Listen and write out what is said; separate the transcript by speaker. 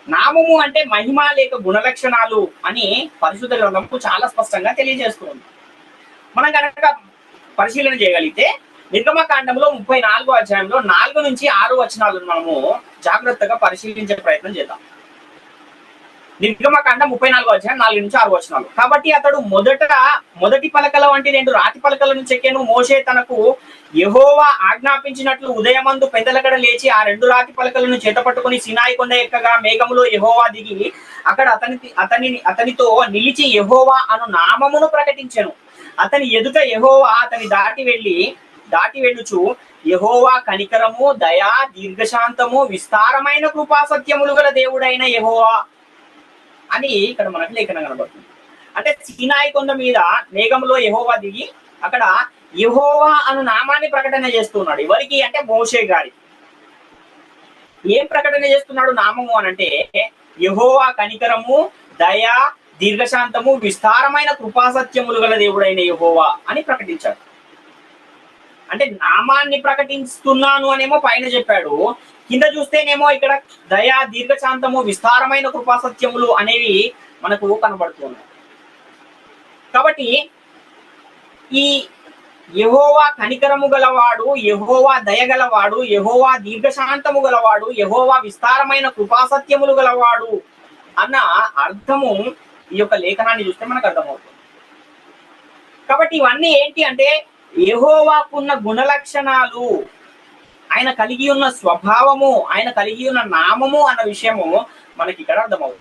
Speaker 1: నామము అంటే మహిమ లేక గుణలక్షణాలు అని పరిశుద్ధ గ్రంథము చాలా స్పష్టంగా తెలియజేస్తుంది. మనం కనుక పరిశీలన చేయగలిగితే నిర్గమకాండంలో 34వ అధ్యాయంలో 4 నుంచి 6 వచనాలను మనము జాగ్రత్తగా పరిశీలించే ప్రయత్నం చేద్దాం. నిర్గమకాండం 34వ అధ్యాయం 4 నుంచి 6 వచనాలు. కాబట్టి అతడు మొదటి పలకల వంటి 2 రాతి పలకలను చెక్కెను. మోషే తనకు యెహోవా ఆజ్ఞాపించినట్లు ఉదయమందు పెద్దలకడ లేచి ఆ 2 రాతి పలకలను చేతపట్టుకుని సినాయి కొండ ఎక్కగా మేఘములో యెహోవా దిగి అక్కడ అతనితో నిలిచి యెహోవా అను నామమును ప్రకటించెను. అతని ఎదుట యెహోవా అతని దాటి వెళ్ళుచు యెహోవా కనికరము, దయా, దీర్ఘశాంతము, విస్తారమైన కృపా సత్యములు గల దేవుడైన యెహోవా అని ఇక్కడ మనకు లేఖనం కనబడుతుంది. అంటే సీనాయి కొండ మీద మేఘంలో యెహోవా దిగి అక్కడ యెహోవా అను నామాన్ని ప్రకటన చేస్తున్నాడు. ఎవరికి అంటే మోషే గారి. ఏం ప్రకటన చేస్తున్నాడు నామము అనంటే యెహోవా కనికరము, దయ, దీర్ఘశాంతము, విస్తారమైన కృపాసత్యములు గల దేవుడైన యెహోవా అని ప్రకటించాడు. అంటే నామాన్ని ప్రకటిస్తున్నాను అనేమో పైన చెప్పాడు, కింద చూస్తేనేమో ఇక్కడ దయా, దీర్ఘశాంతము, విస్తారమైన కృపాసత్యములు అనేవి మనకు కనబడుతున్నాయి. కాబట్టి ఈ యెహోవా కనికరము గలవాడు, యెహోవా దయగలవాడు, యెహోవా దీర్ఘశాంతము గలవాడు, యెహోవా విస్తారమైన కృపాసత్యములు గలవాడు అన్న అర్థము ఈ యొక్క లేఖనాన్ని చూస్తే మనకు అర్థమవుతుంది. కాబట్టి ఇవన్నీ ఏంటి అంటే యెహోవాకున్న గుణలక్షణాలు, ఆయన కలిగి ఉన్న స్వభావము, ఆయన కలిగి ఉన్న నామము అన్న విషయము మనకి ఇక్కడ అర్థమవుతుంది.